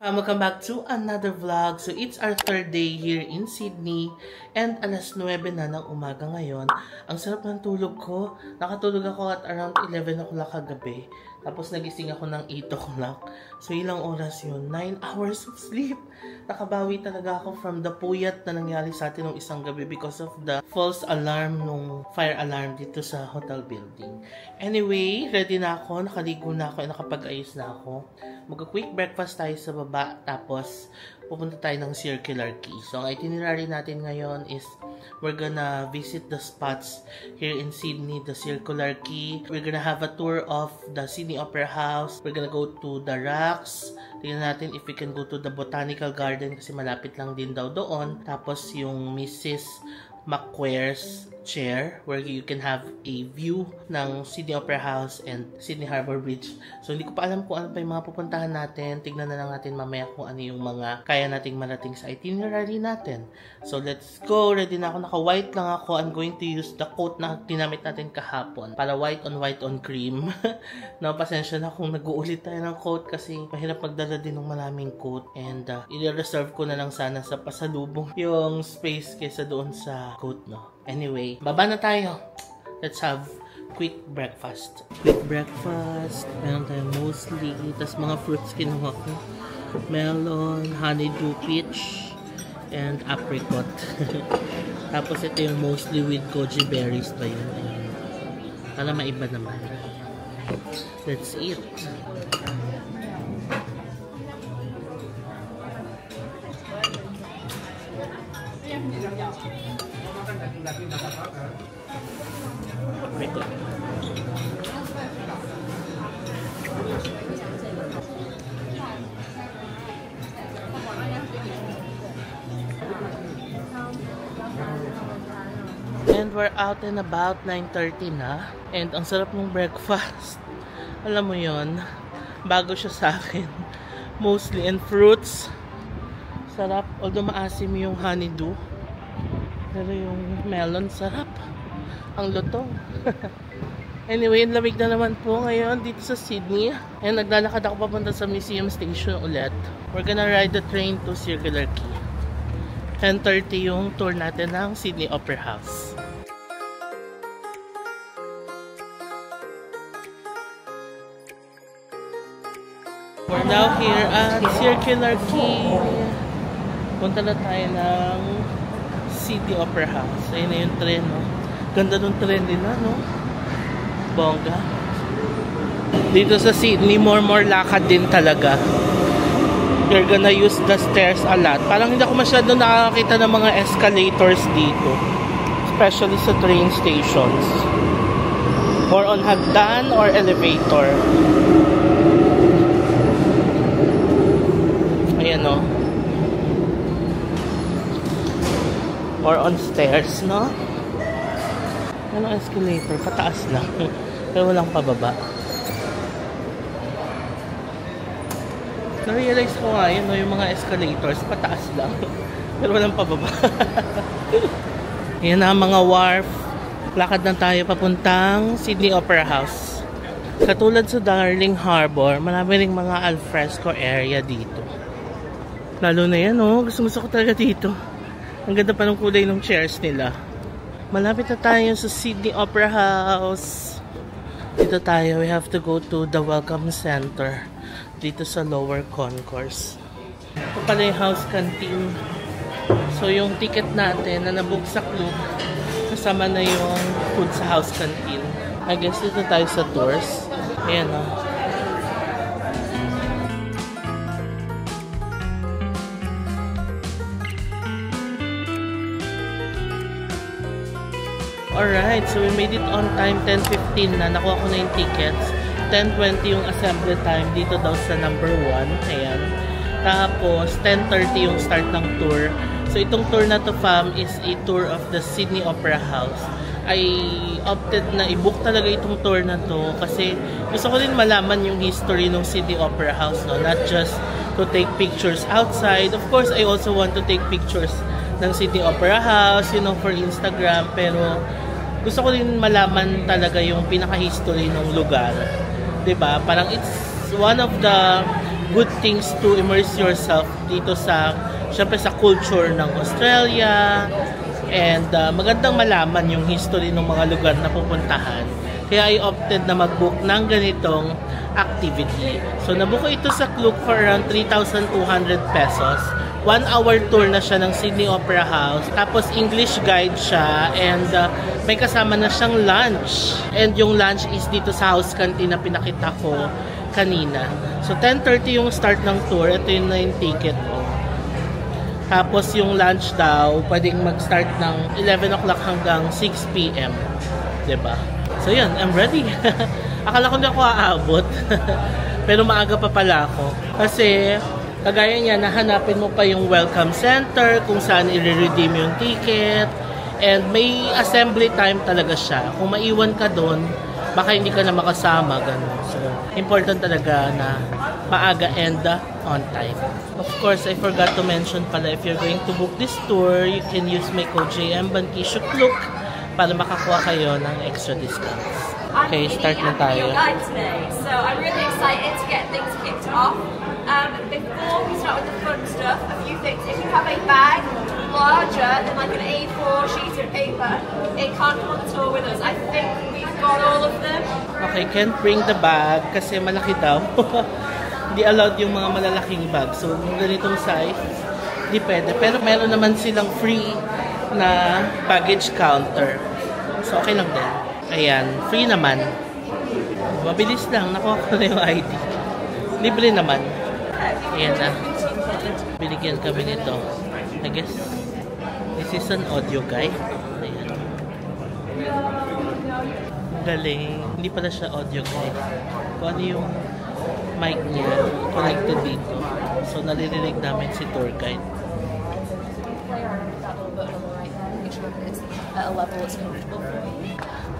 Welcome back to another vlog. So, it's our third day here in Sydney. And alas 9 na ng umaga ngayon. Ang sarap ng tulog ko. Nakatulog ako at around 11 o'clock kagabi. Tapos nagising ako ng 8 o'clock. So, ilang oras yun? 9 hours of sleep. Nakabawi talaga ako from the puyat na nangyari sa atin nung isang gabi because of the false alarm nung fire alarm dito sa hotel building. Anyway, ready na ako. Nakaligo na ako. Nakapag-ayos na ako. Mag-quick breakfast tayo sa baba. Tapos, pupunta tayo ng Circular Quay. So, ang itinerary natin ngayon is we're gonna visit the spots here in Sydney, the Circular Quay. We're gonna have a tour of the Sydney Opera House. We're gonna go to the Rocks. Tingnan natin if we can go to the Botanical Garden kasi malapit lang din daw doon. Tapos yung Mrs. Macquarie's chair where you can have a view ng Sydney Opera House and Sydney Harbour Bridge. So, hindi ko pa alam kung ano pa yung mga pupuntahan natin. Tignan na lang natin mamaya kung ano yung mga kaya nating marating sa itinerary natin. So, let's go. Ready na ako. Naka-white lang ako. I'm going to use the coat na ginamit natin kahapon para white on cream. No, pasensya na kung nag-uulit tayo ng coat kasi mahirap magdala din ng maraming coat. And i-reserve ko na lang sana sa pasalubong yung space kaysa doon sa coat, no? Anyway, baba na tayo. Let's have quick breakfast. Quick breakfast. Meron tayong mostly. Tapos mga fruits kinuha ko. Melon, honeydew peach, and apricot. Tapos ito yung mostly with goji berries pa yun. Para maiba naman. Let's eat. And we're out and about, 9:30 na. And ang sarap ng breakfast. Alam mo yon, bago siya sa akin. Mostly and fruits. Sarap, although maasim yung honeydew. Pero yung melon, sarap. Ang lutong. Anyway, lamig na naman po ngayon dito sa Sydney. And naglalakad ako papunta sa Museum Station ulit. We're gonna ride the train to Circular Quay. 10:30 yung tour natin ng Sydney Opera House. We're now here at Circular Quay. Punta na tayo ng Sydney Opera House. Ayun na yung tren, no? Ganda ng tren nila, no? Bongga. Dito sa Sydney, more lakad din talaga. You're gonna use the stairs a lot. Parang hindi ako masyado nakakita ng mga escalators dito. Especially sa train stations. Or on hagdan or elevator. Ayan, no? Or on stairs, no? Ano escalator? Pataas lang. Pero walang pababa. Na-realize ko nga yun, no? Yung mga escalators, pataas lang. Pero walang pababa. Yan na mga wharf. Lakad na tayo papuntang Sydney Opera House. Katulad sa Darling Harbour, marami ring mga alfresco area dito. Lalo na yan, no? Gusto ko talaga dito. Ang ganda pa ng kulay ng chairs nila. Malapit na tayo sa Sydney Opera House. Dito tayo, we have to go to the Welcome Center. Dito sa lower concourse. Ito pala yung house canteen. So yung ticket natin na nabook sa Klook, kasama na yung food sa house canteen. I guess dito tayo sa tours. Ayan, o. Alright, so we made it on time, 10:15 na. Nakuha ko na yung tickets. 10:20 yung assembly time dito daw sa number 1. Ayan. Tapos, 10:30 yung start ng tour. So, itong tour na to, fam, is a tour of the Sydney Opera House. I opted na i-book talaga itong tour na to kasi gusto ko din malaman yung history ng Sydney Opera House, no? Not just to take pictures outside. Of course, I also want to take pictures ng Sydney Opera House, you know, for Instagram. Pero, gusto ko din malaman talaga yung pinaka-history ng lugar. 'Di ba? Parang it's one of the good things to immerse yourself dito sa, syempre sa culture ng Australia. And magandang malaman yung history ng mga lugar na pupuntahan. Kaya I opted na mag-book ng ganitong activity. So nabook ko ito sa Klook for around 3,200 pesos. 1-hour tour na siya ng Sydney Opera House. Tapos English guide siya and may kasama na siyang lunch. And yung lunch is dito sa house canteen na pinakita ko kanina. So 10:30 yung start ng tour. Ito yun na yung ticket ko. Tapos yung lunch daw, pwedeng mag-start ng 11 o'clock hanggang 6 p.m. Diba? So yun, I'm ready. Akala ko na ako aabot. Pero maaga pa pala ako. Kasi, kagaya niya, nahanapin mo pa yung welcome center, kung saan i-redeem yung ticket. And may assembly time talaga siya. Kung maiwan ka doon, baka hindi ka na makasama. Ganun. So, important talaga na maaga and on time. Of course, I forgot to mention pala, if you're going to book this tour, you can use my code JM Bankisyo Klook para makakuha kayo ng extra discounts. Okay, start na tayo. So I'm really excited to get things kicked off. Before we start with the fun stuff, a few things. If you have a bag larger than like an A4 sheet of paper, it can't come on the tour with us. I think we've got all of them. Okay, can't bring the bag kasi malaki daw. Hindi allowed yung mga malalaking bag. So, yung ganitong size, hindi pwede. Pero meron naman silang free na baggage counter. So, okay lang din. Ayan, free naman. Mabilis lang, nakuha ko na yung ID. Libre naman. Ayan na. Binigyan kami nito. I guess, this is an audio guide. Ayan. Galing. Hindi pala siya audio guide. Kung ano yung mic niya connected dito. So, naririnig namin si tour guide.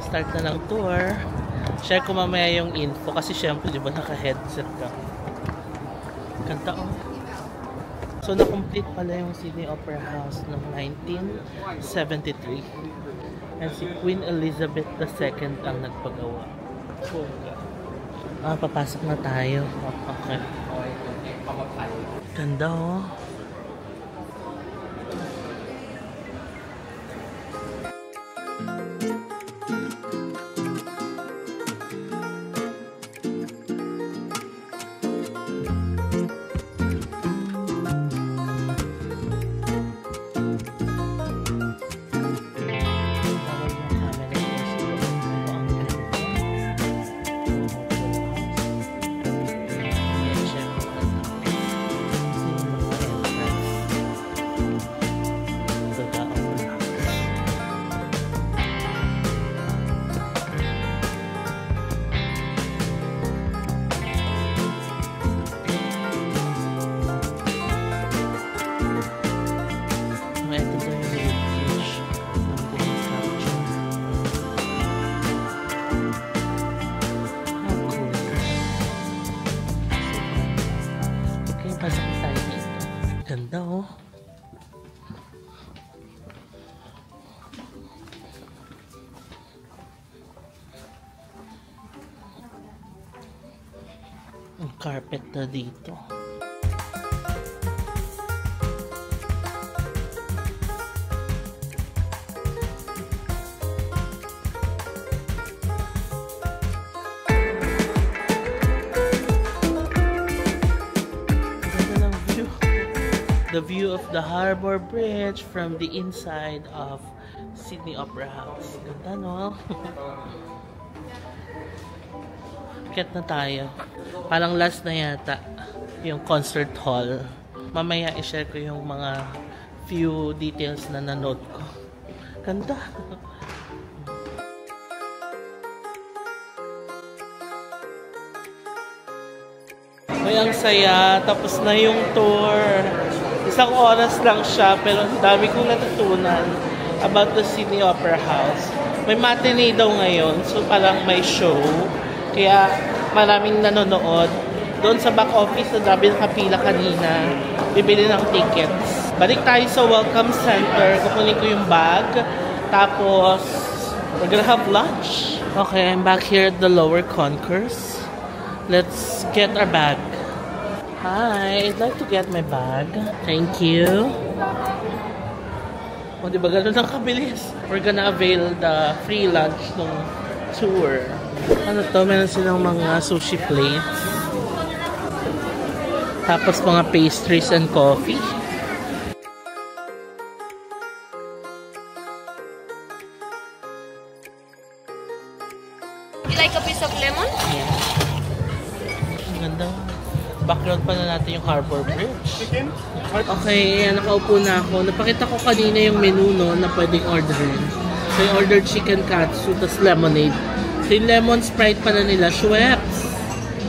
Start na ng tour. Share ko mamaya yung info kasi syempre, di ba, naka-headset ka. Kanta oh. So, na-complete pala yung Sydney Opera House noong 1973. And si Queen Elizabeth II ang nagpagawa. Papasok na tayo. Okay. Ganda oh. Ganda oh. Ang carpet na dito. The view of the Harbour Bridge from the inside of Sydney Opera House. Ganda no? Ket na tayo. Parang last na yata yung concert hall. Mamaya i-share ko yung mga few details na na-note ko. Ganda! Ay, ang saya. Tapos na yung tour. Isang oras lang siya, pero dami kong natutunan about the Sydney Opera House. May matinee daw ngayon, so parang may show. Kaya maraming nanonood. Doon sa back office, na dami nakapila kanina, bibili ng tickets. Balik tayo sa Welcome Center. Kukunin ko yung bag. Tapos, we're gonna have lunch. Okay, I'm back here at the lower concourse. Let's get our bag. Hi, I'd like to get my bag. Thank you. O, diba ganun lang kabilis? We're gonna avail the free lunch ng tour. Ano to? Meron silang mga sushi plates. Tapos mga pastries and coffee. You like a piece of lemon? Yeah. Ang ganda. Background pa na natin yung Harbor Bridge. Okay, ayan, nakaupo na ako. Napakita ko kanina yung menu no, na pwedeng orderin. So, I ordered chicken katsu, tas lemonade. So, yung lemon Sprite pala nila, Schweppes.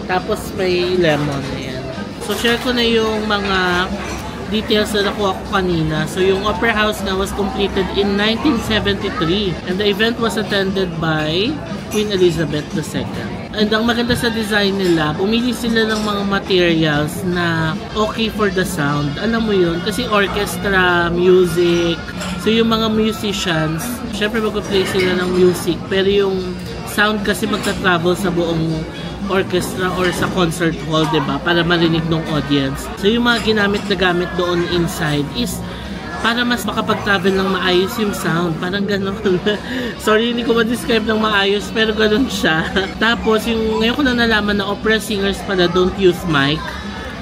Tapos may lemon. Ayan. So, share ko na yung mga details na nakuha ko kanina. So, yung Opera House na was completed in 1973. And the event was attended by Queen Elizabeth II. And ang maganda sa design nila, pumili sila ng mga materials na okay for the sound. Alam mo yun, kasi orchestra, music. So yung mga musicians, syempre mag-play sila ng music. Pero yung sound kasi magta-travel sa buong orchestra or sa concert hall, diba? Para marinig ng audience. So yung mga ginamit na gamit doon inside is para mas makapag-travel ng maayos yung sound. Parang gano'n. Sorry, hindi ko ma-describe ng maayos, pero gano'n siya. Tapos, ngayon ko na nalaman na opera singers pala don't use mic.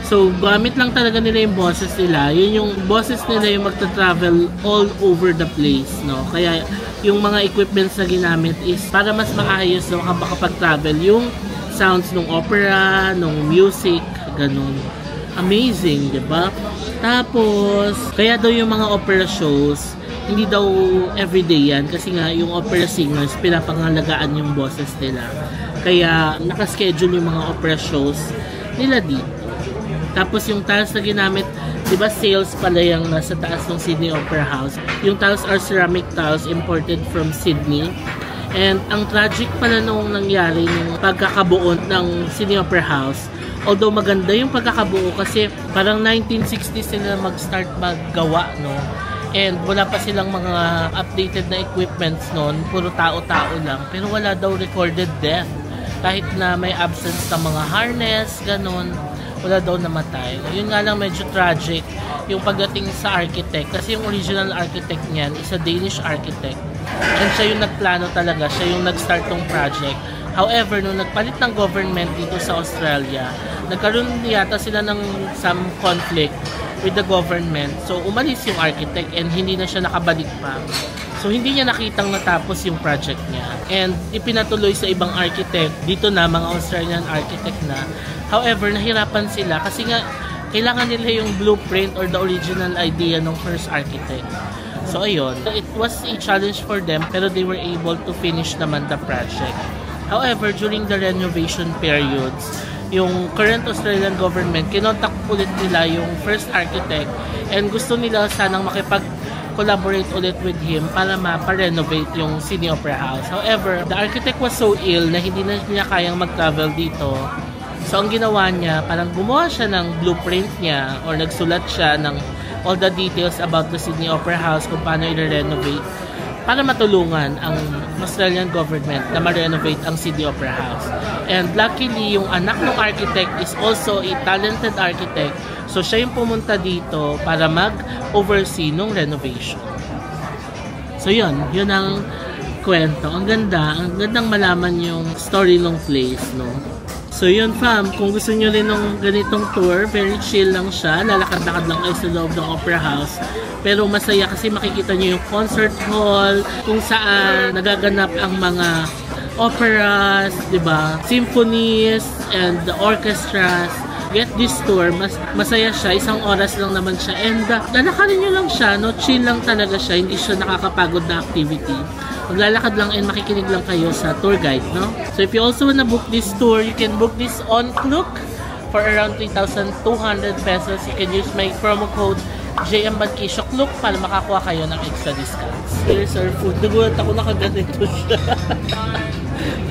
So, gamit lang talaga nila yung boses nila. Yun yung boses nila yung magta-travel all over the place, no? Kaya, yung mga equipments na ginamit is para mas maayos na makapag-travel yung sounds ng opera, ng music, gano'n. Amazing, diba? Tapos, kaya daw yung mga opera shows, hindi daw everyday yan. Kasi nga, yung opera singers, pinapangalagaan yung boses nila. Kaya, nakaschedule yung mga opera shows nila dito. Tapos, yung tiles na ginamit, diba sales pala yung nasa taas ng Sydney Opera House. Yung tiles are ceramic tiles imported from Sydney. And, ang tragic pala nung nangyari yung pagkakabuo ng Sydney Opera House. Although maganda yung pagkakabuo kasi parang 1960 sila mag-start maggawa, no? And wala pa silang mga updated na equipments noon, puro tao-tao lang. Pero wala daw recorded death. Kahit na may absence ng mga harness, ganun, wala daw namatay. Yun nga lang medyo tragic yung pagdating sa architect. Kasi yung original architect niyan is a Danish architect. And siya yung nagplano talaga, siya yung nag-start tong project. However, nung nagpalit ng government dito sa Australia, nagkaroon yata sila ng some conflict with the government. So, umalis yung architect and hindi na siya nakabalik pa. So, hindi niya nakitang natapos yung project niya. And ipinatuloy sa ibang architect, dito na, mga Australian architect na. However, nahirapan sila kasi nga, kailangan nila yung blueprint or the original idea ng first architect. So, ayun. It was a challenge for them pero they were able to finish naman the project. However, during the renovation periods, yung current Australian government, kinontak ulit nila yung first architect and gusto nila sanang makipag-collaborate ulit with him para ma-renovate yung Sydney Opera House. However, the architect was so ill na hindi na niya kayang mag-travel dito. So, ang ginawa niya, parang gumawa siya ng blueprint niya or nagsulat siya ng all the details about the Sydney Opera House kung paano i-renovate para matulungan ang Australian government na ma-renovate ang Sydney Opera House. And luckily, yung anak ng architect is also a talented architect. So, siya yung pumunta dito para mag-oversee nung renovation. So, yun ang kwento. Ang gandang malaman yung story ng place, no? So yun fam, kung gusto nyo rin ng ganitong tour, very chill lang siya, lalakad-lakad lang kayo sa loob ng Opera House. Pero masaya kasi makikita nyo yung concert hall, kung saan nagaganap ang mga operas, diba? Symphonies and the orchestras. Get this tour, masaya siya, 1 oras lang naman siya. And lalakarin nyo lang siya, no? Chill lang talaga siya, hindi siya nakakapagod na activity. Maglalakad lang and makikinig lang kayo sa tour guide, no? So if you also wanna book this tour, you can book this on Klook for around 3,200 pesos. You can use my promo code JMBadkisyo Klook para makakuha kayo ng extra discounts. Here's our food. Nagulat ako nakaganito siya.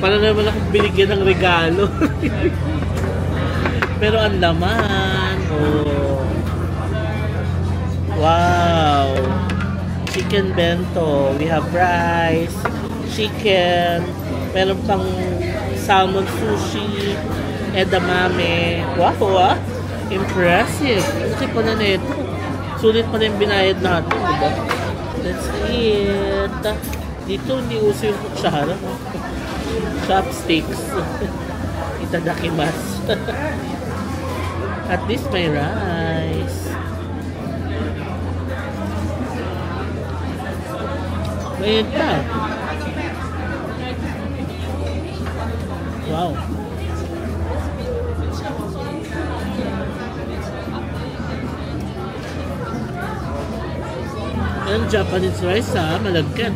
Para naman ako binigyan ng regalo. Pero ang laman. Oh. Wow. Chicken bento. We have rice, chicken, meron pang salmon sushi, edamame. Wow, ah. Impressive. Laki pa na nito. Sulit pa na yung binayad natin, diba? That's it. Dito, hindi uso yung kutsara. Chopsticks. Itadakimasu. At least may rice. Mayroon pa. Wow. Yung Japanese rice malagyan.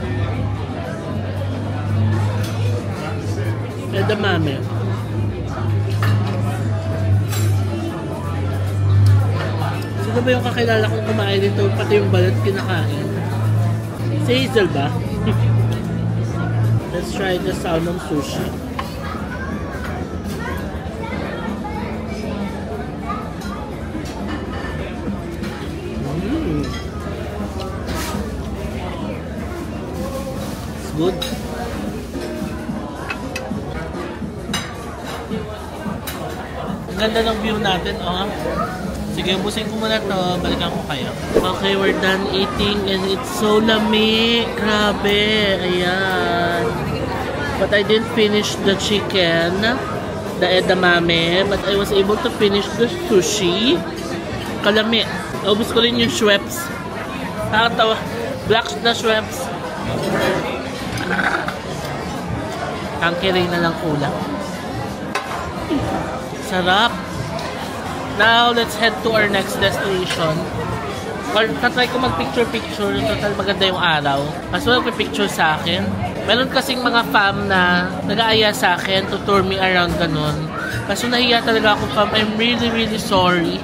Edamame. Sino ba yung kakilala kong kumain dito? Pati yung balat kinakain. Si Hazel ba? Let's try the salmon sushi. It's good. Ang ganda ng view natin, oh. Sige, ubusin ko muna to. Balikan ko kayo. Okay, we're done eating and it's so lamig. Grabe. Ayan. But I didn't finish the chicken, the edamame, but I was able to finish the sushi. Kalami. Ubus ko rin yung Schweppes. Nakatawa. Black na Schweppes. Angkiri na lang kulang. Sarap. Now, let's head to our next destination. Or, tatry ko mag-picture-picture. Total maganda yung araw. Mas wala picture sa akin. Meron kasing mga fam na nag-aaya sa akin to tour me around ganun. Kaso nahiya talaga ako, fam. I'm really, really sorry.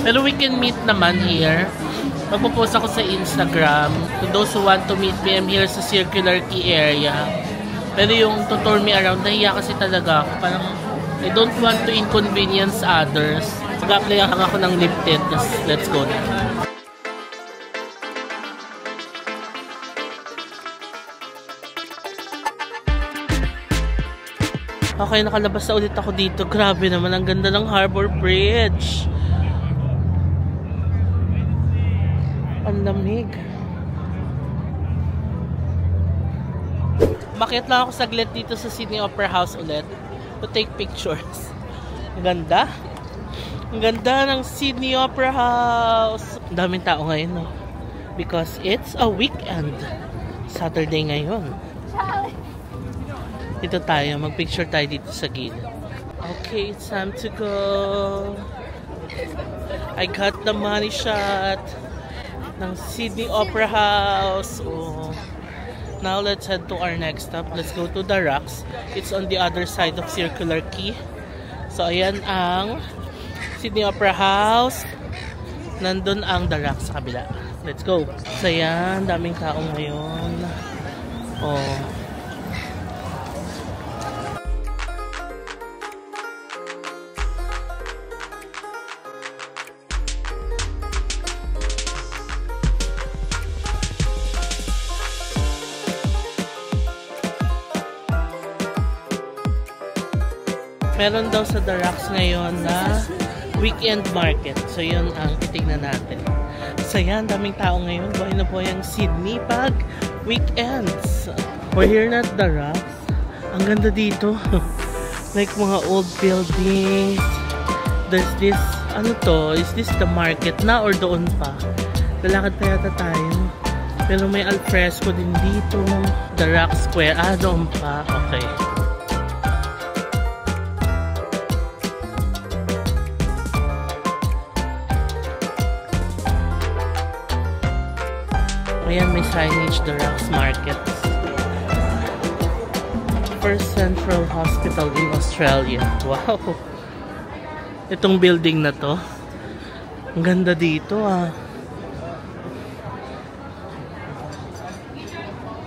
Pero we can meet naman here. Magpo-post ako sa Instagram. To those who want to meet me, I'm here sa Circular Quay area. Pero yung to tour me around, nahiya kasi talaga ako. Parang, I don't want to inconvenience others. Mag-apply ako ng lifted. Let's go na. Okay, nakalabas na ulit ako dito. Grabe naman, ang ganda ng Harbor Bridge. Ang lamig. Makiat lang ako saglit dito sa Sydney Opera House ulit to take pictures. Ang ganda. Ang ganda ng Sydney Opera House. Ang daming tao ngayon, no? Because it's a weekend. Saturday ngayon. Dito tayo. Mag-picture tayo dito sa gilid. Okay, it's time to go. I got the money shot ng Sydney Opera House. Oh. Now, let's head to our next stop. Let's go to the Rocks. It's on the other side of Circular Quay. So, ayan ang Sydney Opera House. Nandun ang The Rocks sa kabila. Let's go. So, ayan. Daming tao ngayon. Oh. Meron daw sa The Rocks ngayon na weekend market. So, yun ang titignan natin. So, yan. Daming tao ngayon. Buhay na buhay ang Sydney pag weekends. We're here at The Rocks. Ang ganda dito. Like mga old buildings. There's this, ano to? Is this the market na or doon pa? Lalakad pa yata tayo. Pero may alfresco din dito. The Rocks Square. Ah, doon pa. Okay. Ayan, may signage, The Rocks Market. First Central Hospital in Australia. Wow! Itong building na to. Ang ganda dito, ah.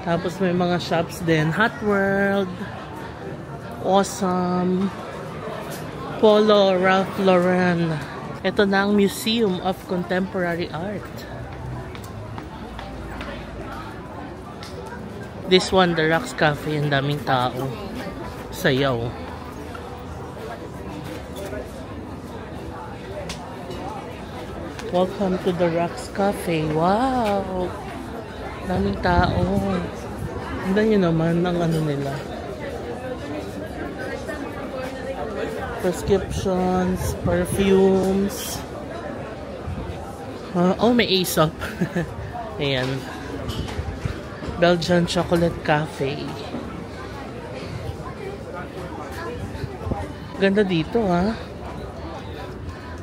Tapos may mga shops din. Hot World. Awesome. Polo, Ralph Lauren. Ito na ang Museum of Contemporary Art. This one, The Rocks Cafe, ang daming tao. Sayaw. Welcome to the Rocks Cafe. Wow! Daming tao. Tignan nyo naman ang ano nila. Prescriptions, perfumes. Oh, may Aesop. Ayan. Belgian Chocolate Cafe. Ganda dito, ha?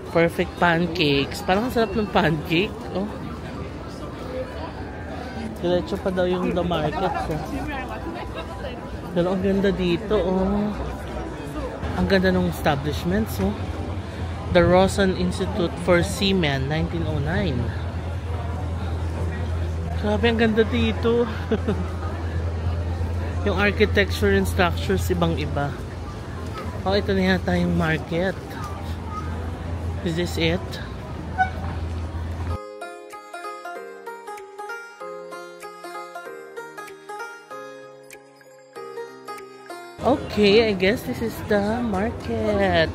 Perfect pancakes. Parang ang sarap ng pancake. Oh. Diretso pa daw yung the market. Oh. Pero ang ganda dito, oh. Ang ganda ng establishments, oh. The Rosen Institute for Seamen, 1909. Grabe, ang ganda dito. Yung architecture and structures, ibang-iba. Oh, ito na yata yung market. Is this it? Okay, I guess this is the market.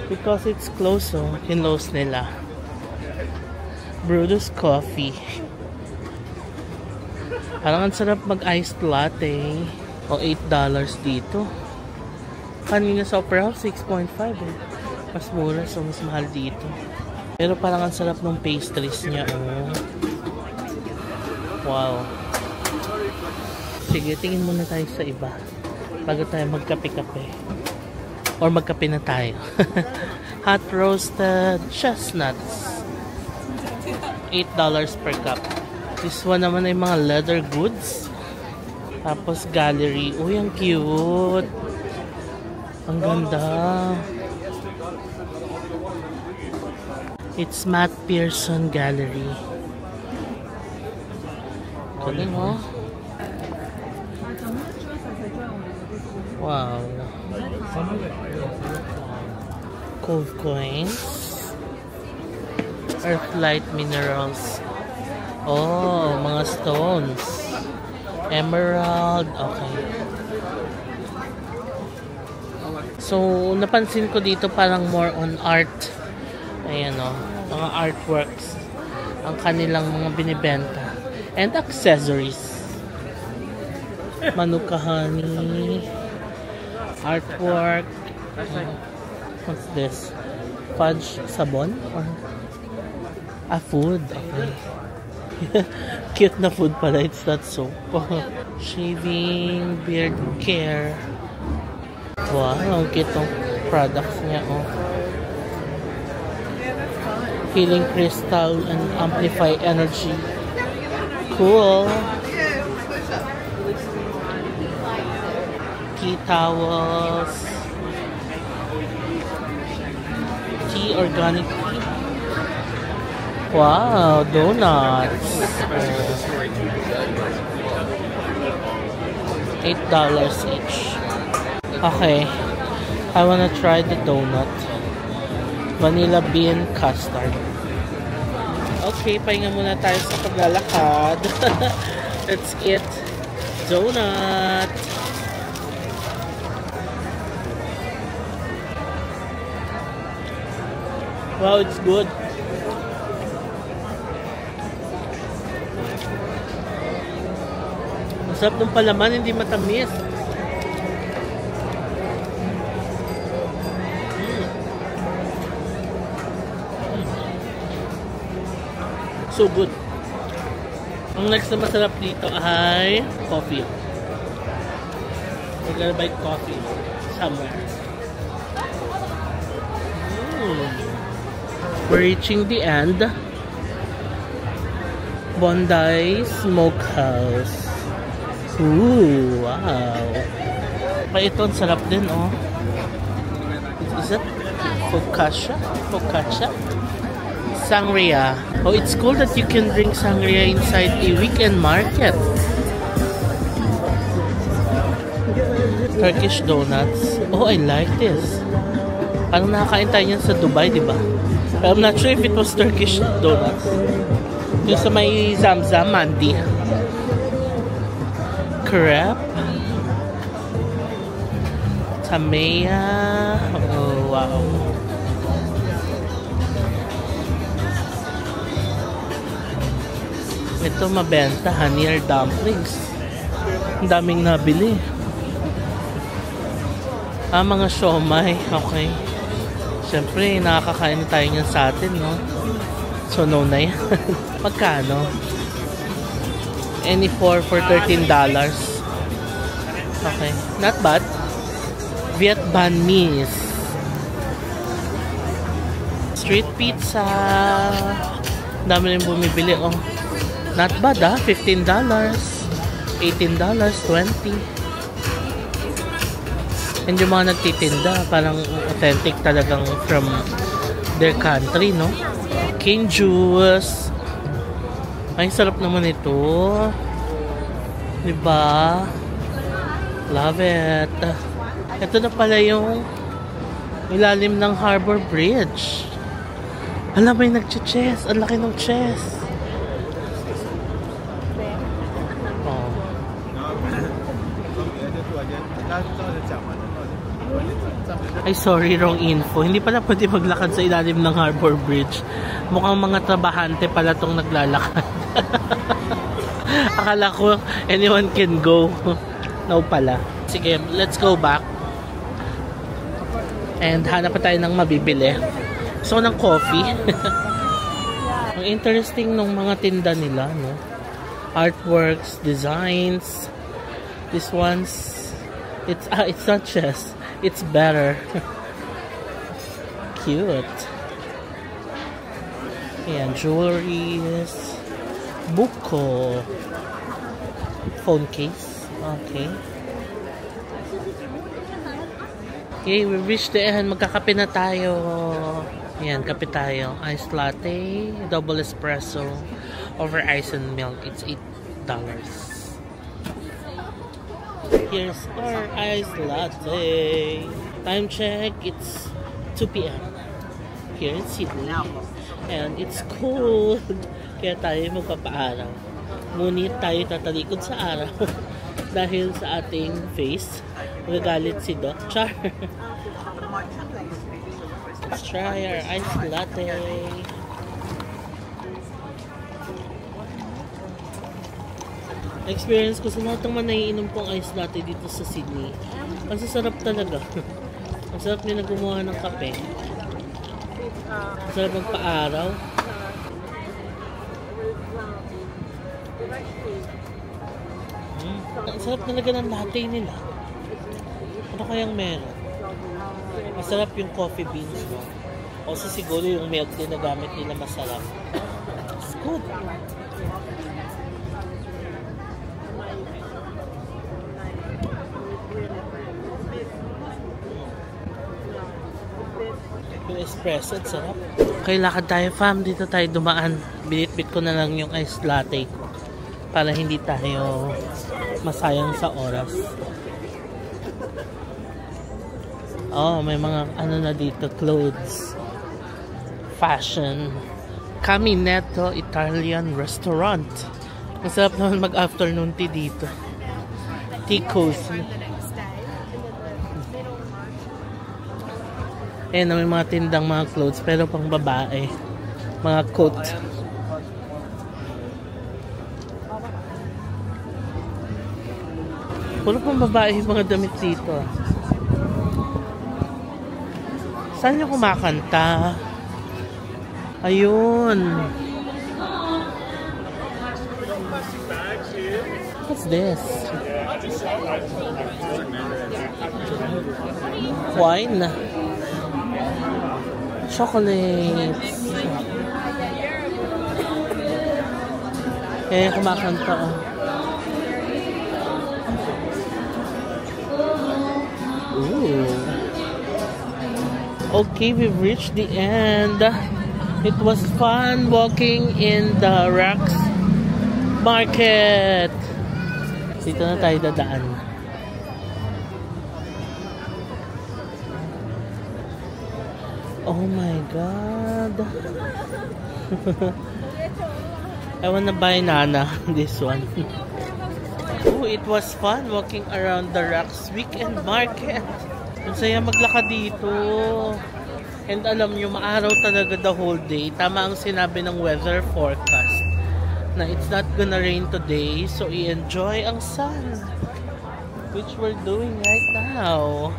Because it's closed, so kinlose nila. Brewdus Coffee. Parang ang sarap mag-iced latte. O $8 dito. Kanina sa Opera House, 6.5 eh. Mas mura, so mas mahal dito. Pero parang ang sarap ng pastries niya. Oh. Wow. Sige, tingin muna tayo sa iba. Bago tayo magkape-kape. Or magkape na tayo. Hot roasted chestnuts. $8 per cup. This one naman ay mga leather goods. Tapos gallery. Uy, ang cute. Ang ganda. It's Matt Pearson Gallery. Galing, oh. Wow. Cove coins. Earthlight minerals. Oh, mga stones. Emerald. Okay. So, napansin ko dito parang more on art. Ayan, oh. Mga artworks. Ang kanilang mga binibenta. And accessories. Manukahani. Artwork. What's this? Fudge sabon? Or food. Okay. Cute na food pala. It's not soap. Shaving, beard care. Wow, ang cute ng products niya. Oh. Healing crystal and amplify energy. Cool. Tea towels. Tea, organic tea. Wow, donuts. $8 each. Okay. I wanna try the donut. Vanilla bean custard. Okay, pahinga muna tayo sa paglalakad. Let's eat donut. Wow, it's good. Masarap ng palaman, hindi matamis. So good. Ang next na masarap dito ay coffee. We're gonna buy coffee somewhere. We're reaching the end. Bondi Smokehouse. Ooh, wow. Pa ito, ang sarap din, oh. Is it focaccia? Focaccia? Sangria. Oh, it's cool that you can drink sangria inside a weekend market. Turkish donuts. Oh, I like this. Parang nakakain tayo yan sa Dubai, di ba? But I'm not sure if it was Turkish donuts. Yung sa may Zamzam Mandi. Crepe. Tamea. Oh, wow. Ito mabenta, honey or dumplings. Ang daming nabili. Mga siomai. Okay. Siyempre, nakakakain tayo niyan sa atin, no? So, no na yan. Magkano? Any for $13. Okay. Not bad. Viet Banh Mi's. Street pizza. Dami rin bumibili. Oh. Not bad, ah. $15. $18. $20. And yung mga nagtitinda, parang authentic talagang from their country, no? Cane juice. Ay, sarap naman ito. Diba? Love it. Ito na pala yung ilalim ng Harbor Bridge. Alam, may nagche-chess. Ang laki ng chess. Oh. Ay, sorry, wrong info. Hindi pala pwede maglakad sa ilalim ng Harbor Bridge. Mukhang mga trabahante pala tong naglalakad. Akala ko anyone can go. No pala. Sige, let's go back. And hanap pa tayo ng mabibili. So, ng coffee. Ang interesting ng mga tinda nila, no? Artworks, designs. This one's it's not chess. It's better. Cute. Ayan, jewelries. Buko. Phone case. Okay. Okay, we reached the end. Magkakape na tayo. Ayan, kape tayo. Iced latte, double espresso, over ice and milk. It's $8. Here's our iced latte. Time check, it's 2 p.m. here in Sydney. And it's cold. Kaya tayo magpapaaraw. Ngunit tayo tatalikod sa araw. Dahil sa ating face, magagalit si Doc Char. Let's try our iced latte. Experience ko sa lahat ng mga naiinom kong iced latte dito sa Sydney. Ang sasarap talaga. Ang sarap nila gumawa ng kape. Ang sarap magpa-araw. Ang sarap talaga ng latte nila. Ano kayang meron? Masarap yung coffee beans, no? O siguro yung milk din na gamit nila masarap. It's good. Yung espresso, at sarap. Okay, lakad tayo, fam. Dito tayo dumaan. Binit-bit ko na lang yung iced latte ko para hindi tayo masayang sa oras. Oh, may mga ano na dito, clothes, fashion. Caminetto Italian Restaurant. Ang sarap naman mag-afternoon tea dito. Tea cozy. Ayan na, may mga tindang mga clothes pero pang babae. Mga coat. Puro pang babae yung mga damit dito. Saan yung kumakanta? Ayun. What's this? Wine. Chocolates. Eh, kumakanta oh. Ooh. Okay, we've reached the end. It was fun walking in the Rex Market. Dito na tayo dadaan. Oh my God. I wanna buy Nana this one. Oh, it was fun walking around the Rex Weekend Market. Ang saya maglakad dito. And alam nyo, maaraw talaga the whole day. Tama ang sinabi ng weather forecast. na it's not gonna rain today, so i-enjoy ang sun, which we're doing right now.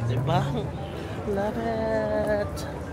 Diba? Love it!